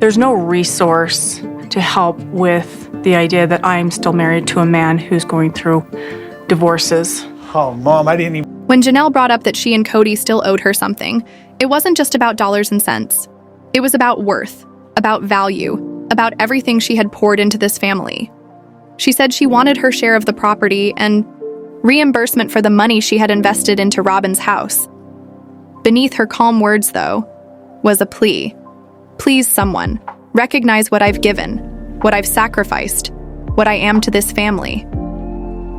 There's no resource to help with the idea that I'm still married to a man who's going through divorces. Oh, Mom, I didn't even... When Janelle brought up that she and Kody still owed her something, it wasn't just about dollars and cents. It was about worth, about value, about everything she had poured into this family. She said she wanted her share of the property and reimbursement for the money she had invested into Robyn's house. Beneath her calm words, though, was a plea. Please, someone, recognize what I've given, what I've sacrificed, what I am to this family.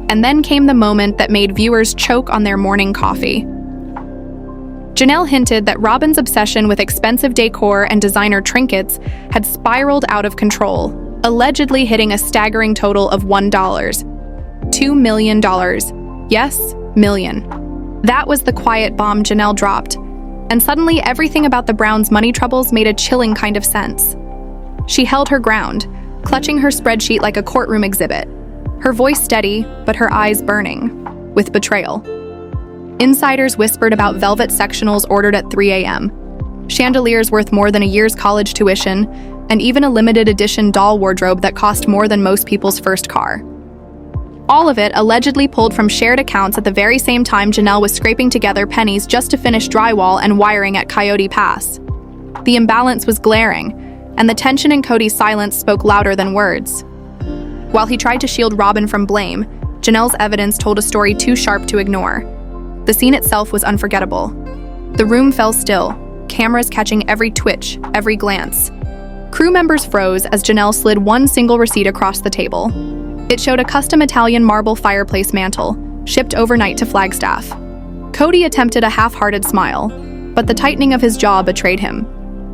And then came the moment that made viewers choke on their morning coffee. Janelle hinted that Robyn's obsession with expensive decor and designer trinkets had spiraled out of control, allegedly hitting a staggering total of $1. $2 million. Yes, million. That was the quiet bomb Janelle dropped, and suddenly everything about the Browns' money troubles made a chilling kind of sense. She held her ground, clutching her spreadsheet like a courtroom exhibit, her voice steady, but her eyes burning with betrayal. Insiders whispered about velvet sectionals ordered at 3 a.m., chandeliers worth more than a year's college tuition, and even a limited edition doll wardrobe that cost more than most people's first car. All of it allegedly pulled from shared accounts at the very same time Janelle was scraping together pennies just to finish drywall and wiring at Coyote Pass. The imbalance was glaring, and the tension in Kody's silence spoke louder than words. While he tried to shield Robyn from blame, Janelle's evidence told a story too sharp to ignore. The scene itself was unforgettable. The room fell still, cameras catching every twitch, every glance. Crew members froze as Janelle slid one single receipt across the table. It showed a custom Italian marble fireplace mantle, shipped overnight to Flagstaff. Kody attempted a half-hearted smile, but the tightening of his jaw betrayed him.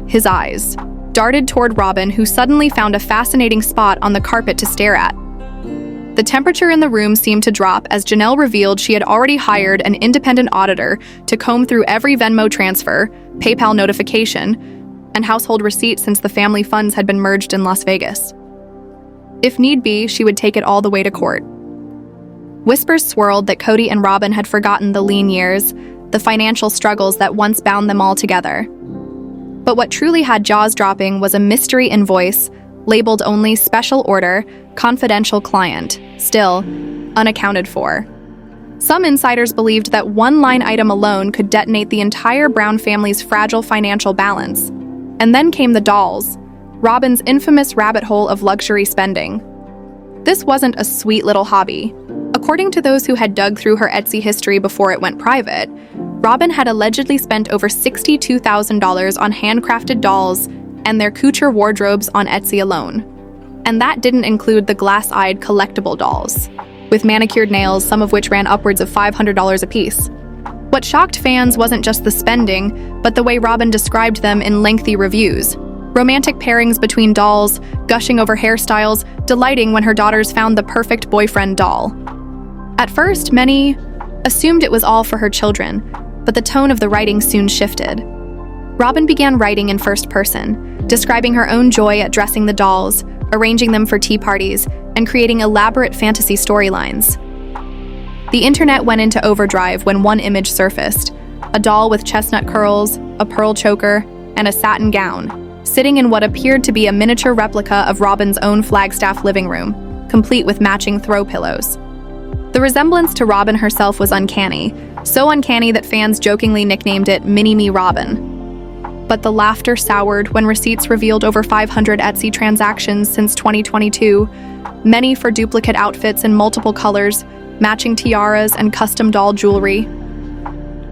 His eyes darted toward Robyn, who suddenly found a fascinating spot on the carpet to stare at. The temperature in the room seemed to drop as Janelle revealed she had already hired an independent auditor to comb through every Venmo transfer, PayPal notification, and household receipt since the family funds had been merged in Las Vegas. If need be, she would take it all the way to court. Whispers swirled that Kody and Robyn had forgotten the lean years, the financial struggles that once bound them all together. But what truly had jaws dropping was a mystery invoice labeled only Special Order, Confidential Client, still unaccounted for. Some insiders believed that one line item alone could detonate the entire Brown family's fragile financial balance. And then came the dolls, Robyn's infamous rabbit hole of luxury spending. This wasn't a sweet little hobby. According to those who had dug through her Etsy history before it went private, Robyn had allegedly spent over $62,000 on handcrafted dolls and their couture wardrobes on Etsy alone. And that didn't include the glass-eyed collectible dolls, with manicured nails, some of which ran upwards of $500 apiece. What shocked fans wasn't just the spending, but the way Robyn described them in lengthy reviews. Romantic pairings between dolls, gushing over hairstyles, delighting when her daughters found the perfect boyfriend doll. At first, many assumed it was all for her children, but the tone of the writing soon shifted. Robyn began writing in first person, describing her own joy at dressing the dolls, arranging them for tea parties, and creating elaborate fantasy storylines. The internet went into overdrive when one image surfaced: a doll with chestnut curls, a pearl choker, and a satin gown, sitting in what appeared to be a miniature replica of Robyn's own Flagstaff living room, complete with matching throw pillows. The resemblance to Robyn herself was uncanny, so uncanny that fans jokingly nicknamed it Mini-Me Robyn. But the laughter soured when receipts revealed over 500 Etsy transactions since 2022, many for duplicate outfits in multiple colors, matching tiaras and custom doll jewelry.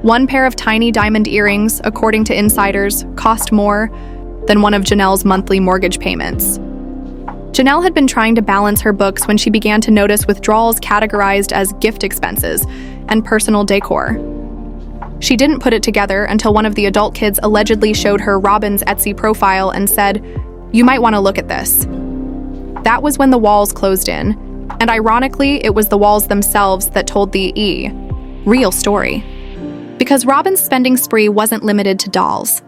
One pair of tiny diamond earrings, according to insiders, cost more than one of Janelle's monthly mortgage payments. Janelle had been trying to balance her books when she began to notice withdrawals categorized as gift expenses and personal decor. She didn't put it together until one of the adult kids allegedly showed her Robyn's Etsy profile and said, "You might want to look at this." That was when the walls closed in, and ironically, it was the walls themselves that told the real story. Because Robyn's spending spree wasn't limited to dolls.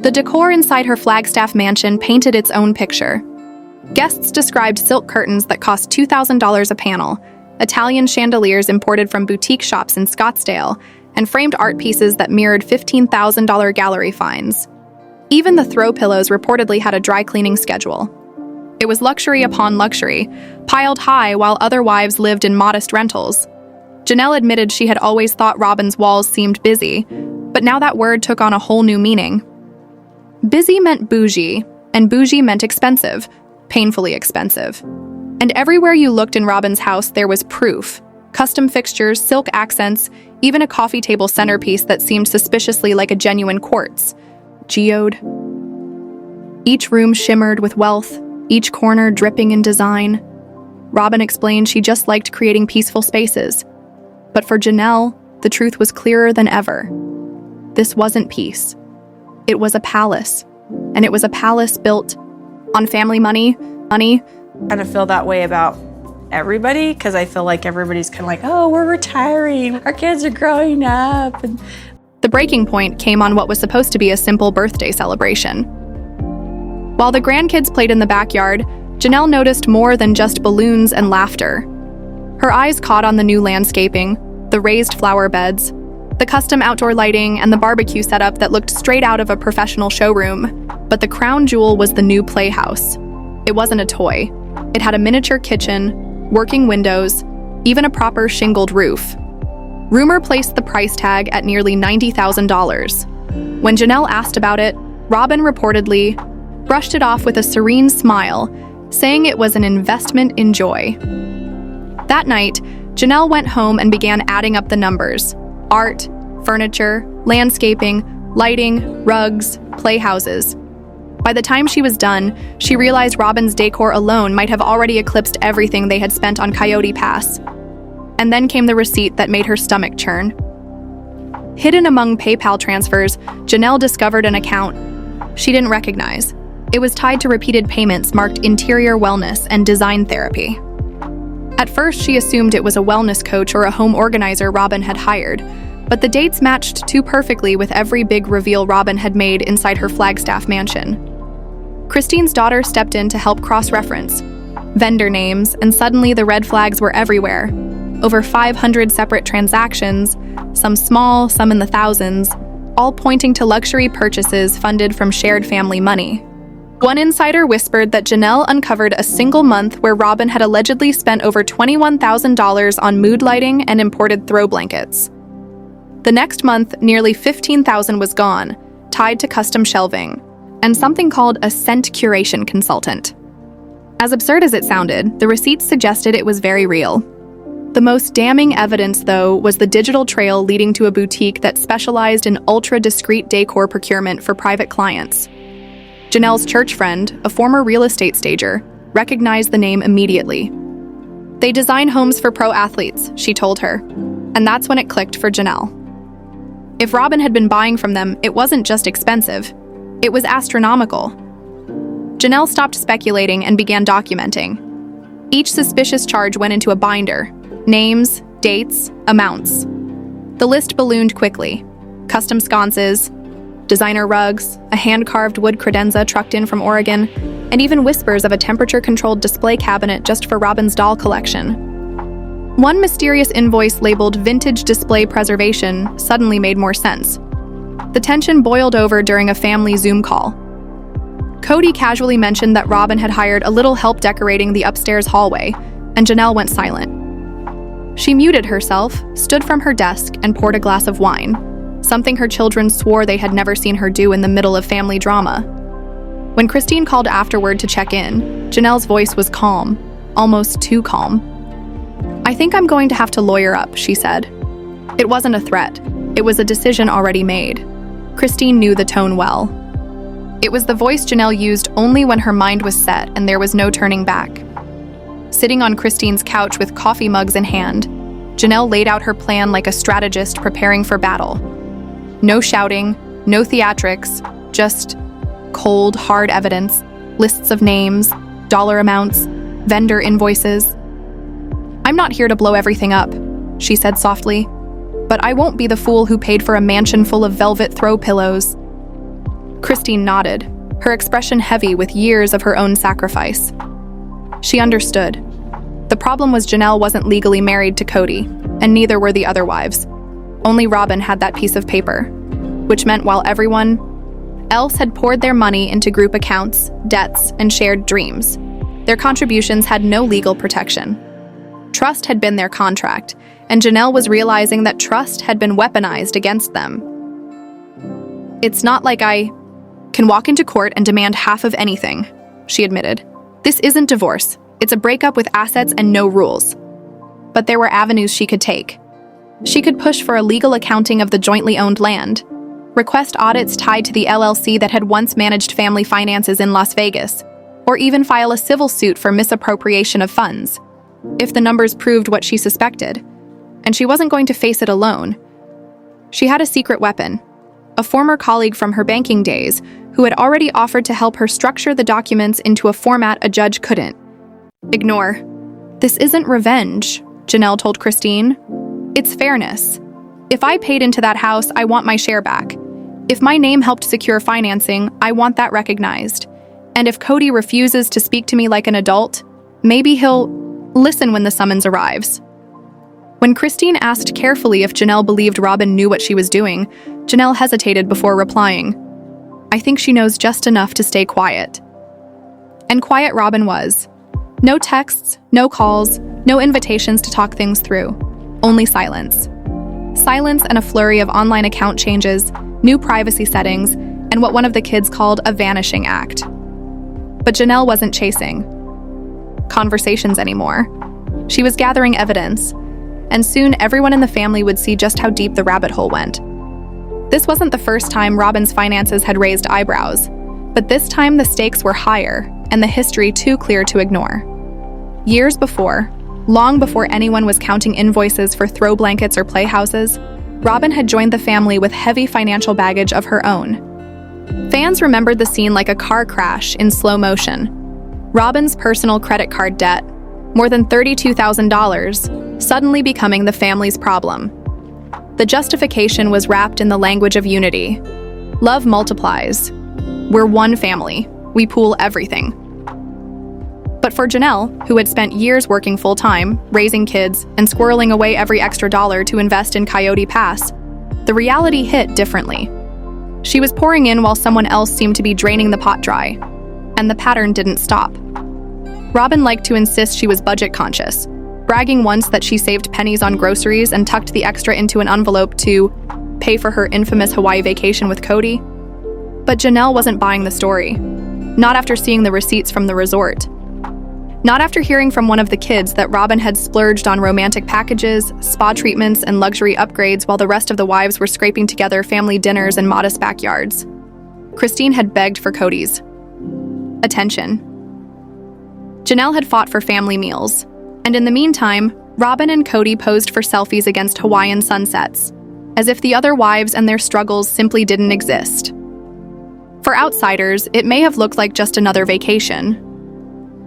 The decor inside her Flagstaff mansion painted its own picture. Guests described silk curtains that cost $2,000 a panel, Italian chandeliers imported from boutique shops in Scottsdale, and framed art pieces that mirrored $15,000 gallery finds. Even the throw pillows reportedly had a dry cleaning schedule. It was luxury upon luxury, piled high while other wives lived in modest rentals. Janelle admitted she had always thought Robyn's walls seemed busy, but now that word took on a whole new meaning. Busy meant bougie, and bougie meant expensive, painfully expensive. And everywhere you looked in Robyn's house, there was proof. Custom fixtures, silk accents, even a coffee table centerpiece that seemed suspiciously like a genuine quartz. Geode. Each room shimmered with wealth, each corner dripping in design. Robyn explained she just liked creating peaceful spaces. But for Janelle, the truth was clearer than ever. This wasn't peace. It was a palace. And it was a palace built on family money. I kind of feel that way about everybody, because I feel like everybody's kind of like, oh, we're retiring. Our kids are growing up. And the breaking point came on what was supposed to be a simple birthday celebration. While the grandkids played in the backyard, Janelle noticed more than just balloons and laughter. Her eyes caught on the new landscaping, the raised flower beds, the custom outdoor lighting, and the barbecue setup that looked straight out of a professional showroom. But the crown jewel was the new playhouse. It wasn't a toy. It had a miniature kitchen, working windows, even a proper shingled roof. Rumor placed the price tag at nearly $90,000. When Janelle asked about it, Robyn reportedly brushed it off with a serene smile, saying it was an investment in joy. That night, Janelle went home and began adding up the numbers: art, furniture, landscaping, lighting, rugs, playhouses. By the time she was done, she realized Robyn's decor alone might have already eclipsed everything they had spent on Coyote Pass. And then came the receipt that made her stomach churn. Hidden among PayPal transfers, Janelle discovered an account she didn't recognize. It was tied to repeated payments marked interior wellness and design therapy. At first, she assumed it was a wellness coach or a home organizer Robyn had hired, but the dates matched too perfectly with every big reveal Robyn had made inside her Flagstaff mansion. Christine's daughter stepped in to help cross-reference vendor names, and suddenly the red flags were everywhere. Over 500 separate transactions, some small, some in the thousands, all pointing to luxury purchases funded from shared family money. One insider whispered that Janelle uncovered a single month where Robyn had allegedly spent over $21,000 on mood lighting and imported throw blankets. The next month, nearly $15,000 was gone, tied to custom shelving, and something called a scent curation consultant. As absurd as it sounded, the receipts suggested it was very real. The most damning evidence, though, was the digital trail leading to a boutique that specialized in ultra-discreet decor procurement for private clients. Janelle's church friend, a former real estate stager, recognized the name immediately. They design homes for pro athletes, she told her, and that's when it clicked for Janelle. If Robyn had been buying from them, it wasn't just expensive, it was astronomical. Janelle stopped speculating and began documenting. Each suspicious charge went into a binder: names, dates, amounts. The list ballooned quickly: custom sconces, designer rugs, a hand-carved wood credenza trucked in from Oregon, and even whispers of a temperature-controlled display cabinet just for Robyn's doll collection. One mysterious invoice labeled Vintage Display Preservation suddenly made more sense. The tension boiled over during a family Zoom call. Kody casually mentioned that Robyn had hired a little help decorating the upstairs hallway, and Janelle went silent. She muted herself, stood from her desk, and poured a glass of wine, something her children swore they had never seen her do in the middle of family drama. When Christine called afterward to check in, Janelle's voice was calm, almost too calm. "I think I'm going to have to lawyer up," she said. It wasn't a threat. It was a decision already made. Christine knew the tone well. It was the voice Janelle used only when her mind was set and there was no turning back. Sitting on Christine's couch with coffee mugs in hand, Janelle laid out her plan like a strategist preparing for battle. No shouting, no theatrics, just cold, hard evidence, lists of names, dollar amounts, vendor invoices. "I'm not here to blow everything up," she said softly, "but I won't be the fool who paid for a mansion full of velvet throw pillows." Christine nodded, her expression heavy with years of her own sacrifice. She understood. The problem was Janelle wasn't legally married to Kody, and neither were the other wives. Only Robyn had that piece of paper, which meant while everyone Else had poured their money into group accounts, debts, and shared dreams. Their contributions had no legal protection. Trust had been their contract, and Janelle was realizing that trust had been weaponized against them. "It's not like I can walk into court and demand half of anything," she admitted. "This isn't divorce. It's a breakup with assets and no rules." But there were avenues she could take. She could push for a legal accounting of the jointly owned land, request audits tied to the LLC that had once managed family finances in Las Vegas, or even file a civil suit for misappropriation of funds, if the numbers proved what she suspected. And she wasn't going to face it alone. She had a secret weapon, a former colleague from her banking days who had already offered to help her structure the documents into a format a judge couldn't ignore. "This isn't revenge," Janelle told Christine. "It's fairness. If I paid into that house, I want my share back. If my name helped secure financing, I want that recognized. And if Kody refuses to speak to me like an adult, maybe he'll listen when the summons arrives." When Christine asked carefully if Janelle believed Robyn knew what she was doing, Janelle hesitated before replying, "I think she knows just enough to stay quiet." And quiet Robyn was. No texts, no calls, no invitations to talk things through. Only silence. Silence and a flurry of online account changes, new privacy settings, and what one of the kids called a vanishing act. But Janelle wasn't chasing conversations anymore. She was gathering evidence, and soon everyone in the family would see just how deep the rabbit hole went. This wasn't the first time Robyn's finances had raised eyebrows, but this time the stakes were higher and the history too clear to ignore. Years before, long before anyone was counting invoices for throw blankets or playhouses, Robyn had joined the family with heavy financial baggage of her own. Fans remembered the scene like a car crash in slow motion. Robyn's personal credit card debt, more than $32,000, suddenly becoming the family's problem. The justification was wrapped in the language of unity. Love multiplies. We're one family. We pool everything. But for Janelle, who had spent years working full-time, raising kids, and squirreling away every extra dollar to invest in Coyote Pass, the reality hit differently. She was pouring in while someone else seemed to be draining the pot dry, and the pattern didn't stop. Robyn liked to insist she was budget conscious, bragging once that she saved pennies on groceries and tucked the extra into an envelope to pay for her infamous Hawaii vacation with Kody. But Janelle wasn't buying the story. Not after seeing the receipts from the resort. Not after hearing from one of the kids that Robyn had splurged on romantic packages, spa treatments, and luxury upgrades while the rest of the wives were scraping together family dinners in modest backyards. Christine had begged for Kody's attention. Janelle had fought for family meals, and in the meantime, Robyn and Kody posed for selfies against Hawaiian sunsets, as if the other wives and their struggles simply didn't exist. For outsiders, it may have looked like just another vacation.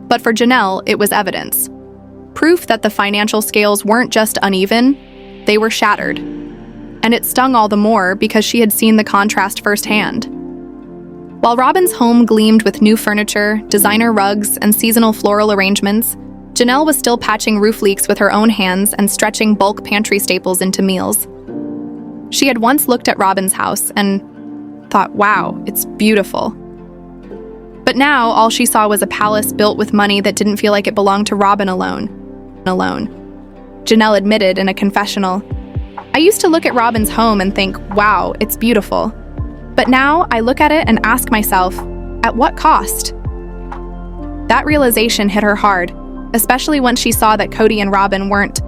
But for Janelle, it was evidence. Proof that the financial scales weren't just uneven, they were shattered. And it stung all the more because she had seen the contrast firsthand. While Robyn's home gleamed with new furniture, designer rugs, and seasonal floral arrangements, Janelle was still patching roof leaks with her own hands and stretching bulk pantry staples into meals. She had once looked at Robyn's house and thought, wow, it's beautiful. But now, all she saw was a palace built with money that didn't feel like it belonged to Robyn alone. Janelle admitted in a confessional, "I used to look at Robyn's home and think, wow, it's beautiful. But now I look at it and ask myself, at what cost?" That realization hit her hard, especially once she saw that Kody and Robyn weren't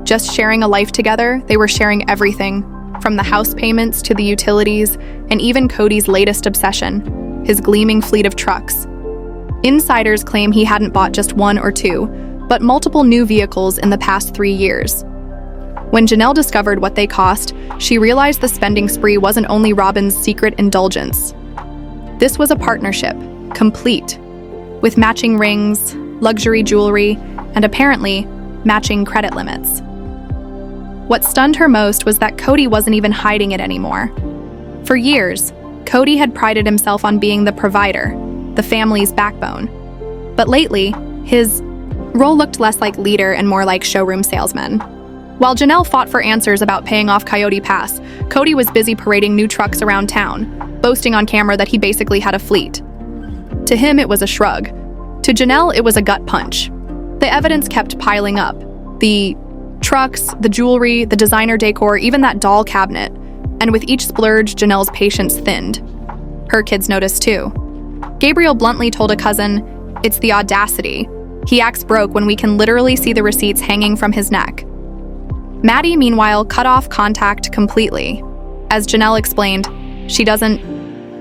just sharing a life together, they were sharing everything, from the house payments to the utilities, and even Kody's latest obsession, his gleaming fleet of trucks. Insiders claim he hadn't bought just one or two, but multiple new vehicles in the past 3 years. When Janelle discovered what they cost, she realized the spending spree wasn't only Robyn's secret indulgence. This was a partnership, complete, with matching rings, luxury jewelry, and apparently, matching credit limits. What stunned her most was that Kody wasn't even hiding it anymore. For years, Kody had prided himself on being the provider, the family's backbone. But lately, his role looked less like leader and more like showroom salesman. While Janelle fought for answers about paying off Coyote Pass, Kody was busy parading new trucks around town, boasting on camera that he basically had a fleet. To him, it was a shrug. To Janelle, it was a gut punch. The evidence kept piling up. The trucks, the jewelry, the designer decor, even that doll cabinet. And with each splurge, Janelle's patience thinned. Her kids noticed too. Gabriel bluntly told a cousin, "It's the audacity. He acts broke when we can literally see the receipts hanging from his neck." Maddie, meanwhile, cut off contact completely. As Janelle explained, she doesn't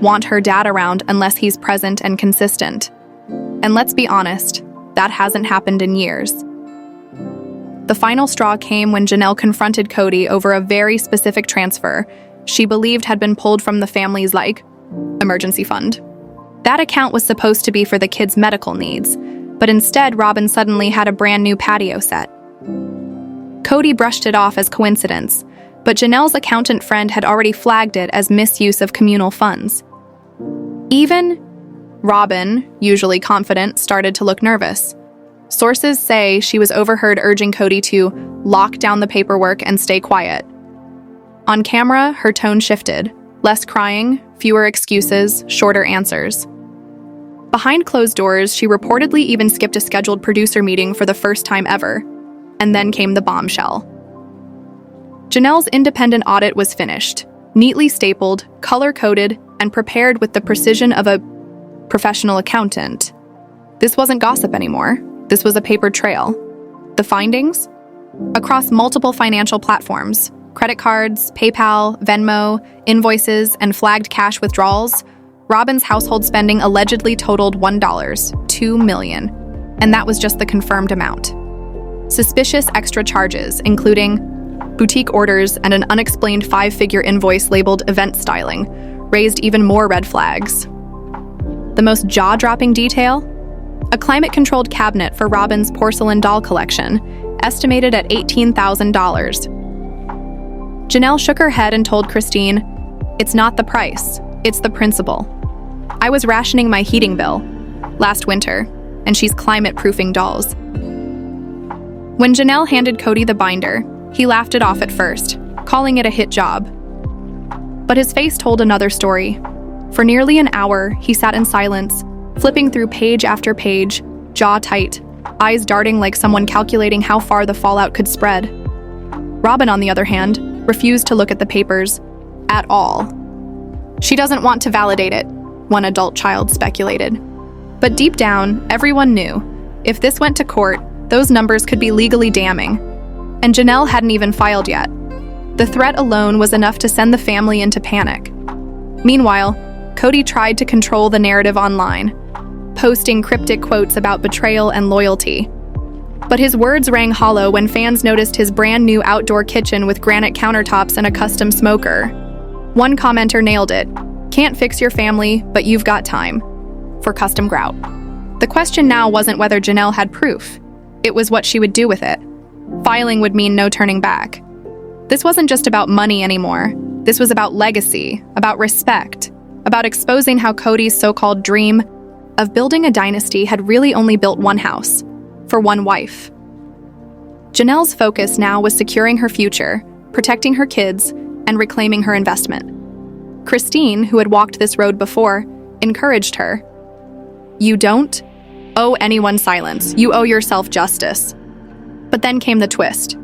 want her dad around unless he's present and consistent. And let's be honest, that hasn't happened in years. The final straw came when Janelle confronted Kody over a very specific transfer she believed had been pulled from the family's, emergency fund. That account was supposed to be for the kids' medical needs, but instead Robyn suddenly had a brand new patio set. Kody brushed it off as coincidence, but Janelle's accountant friend had already flagged it as misuse of communal funds. Even Robyn, usually confident, started to look nervous. Sources say she was overheard urging Kody to lock down the paperwork and stay quiet. On camera, her tone shifted. Less crying, fewer excuses, shorter answers. Behind closed doors, she reportedly even skipped a scheduled producer meeting for the first time ever. And then came the bombshell. Janelle's independent audit was finished, neatly stapled, color-coded, and prepared with the precision of a professional accountant. This wasn't gossip anymore. This was a paper trail. The findings? Across multiple financial platforms, credit cards, PayPal, Venmo, invoices, and flagged cash withdrawals, Robyn's household spending allegedly totaled $2 million, and that was just the confirmed amount. Suspicious extra charges, including boutique orders and an unexplained 5-figure invoice labeled event styling, raised even more red flags. The most jaw-dropping detail? A climate-controlled cabinet for Robyn's porcelain doll collection, estimated at $18,000. Janelle shook her head and told Christine, "It's not the price, it's the principle. I was rationing my heating bill last winter, and she's climate-proofing dolls." When Janelle handed Kody the binder, he laughed it off at first, calling it a hit job. But his face told another story. For nearly an hour, he sat in silence, flipping through page after page, jaw tight, eyes darting like someone calculating how far the fallout could spread. Robyn, on the other hand, refused to look at the papers at all. She doesn't want to validate it, one adult child speculated. But deep down, everyone knew, if this went to court, those numbers could be legally damning. And Janelle hadn't even filed yet. The threat alone was enough to send the family into panic. Meanwhile, Kody tried to control the narrative online, posting cryptic quotes about betrayal and loyalty. But his words rang hollow when fans noticed his brand new outdoor kitchen with granite countertops and a custom smoker. One commenter nailed it. "Can't fix your family, but you've got time." For custom grout. The question now wasn't whether Janelle had proof. It was what she would do with it. Filing would mean no turning back. This wasn't just about money anymore. This was about legacy, about respect, about exposing how Kody's so-called dream of building a dynasty had really only built one house, for one wife. Janelle's focus now was securing her future, protecting her kids, and reclaiming her investment. Christine, who had walked this road before, encouraged her. "You don't owe anyone silence. You owe yourself justice." But then came the twist.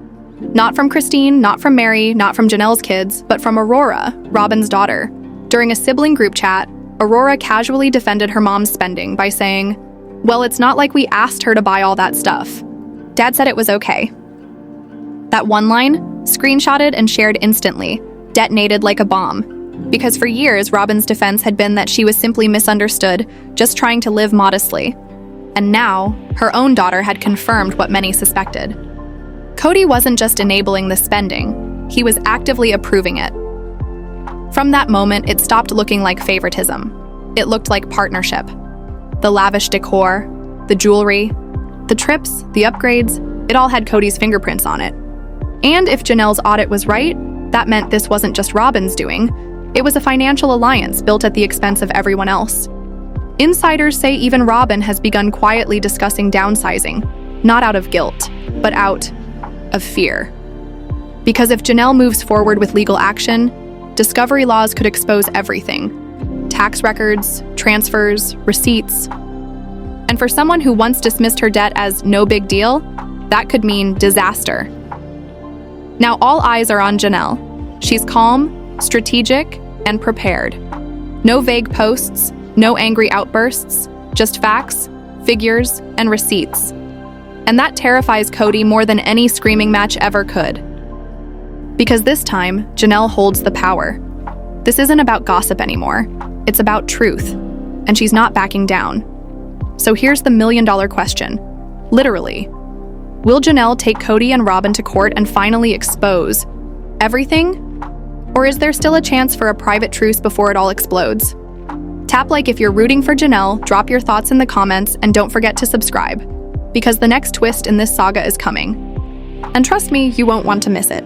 Not from Christine, not from Mary, not from Janelle's kids, but from Aurora, Robyn's daughter. During a sibling group chat, Aurora casually defended her mom's spending by saying, "Well, it's not like we asked her to buy all that stuff. Dad said it was okay." That one line, screenshotted and shared instantly, detonated like a bomb. Because for years, Robyn's defense had been that she was simply misunderstood, just trying to live modestly. And now, her own daughter had confirmed what many suspected. Kody wasn't just enabling the spending, he was actively approving it. From that moment, it stopped looking like favoritism. It looked like partnership. The lavish decor, the jewelry, the trips, the upgrades, it all had Kody's fingerprints on it. And if Janelle's audit was right, that meant this wasn't just Robyn's doing. It was a financial alliance built at the expense of everyone else. Insiders say even Robyn has begun quietly discussing downsizing, not out of guilt, but out of fear. Because if Janelle moves forward with legal action, discovery laws could expose everything: tax records, transfers, receipts. And for someone who once dismissed her debt as no big deal, that could mean disaster. Now all eyes are on Janelle. She's calm, strategic, and prepared. No vague posts, no angry outbursts, just facts, figures, and receipts. And that terrifies Kody more than any screaming match ever could. Because this time, Janelle holds the power. This isn't about gossip anymore. It's about truth. And she's not backing down. So here's the million-dollar question. Literally, will Janelle take Kody and Robyn to court and finally expose everything? Or is there still a chance for a private truce before it all explodes? Tap like if you're rooting for Janelle, drop your thoughts in the comments, and don't forget to subscribe, because the next twist in this saga is coming. And trust me, you won't want to miss it.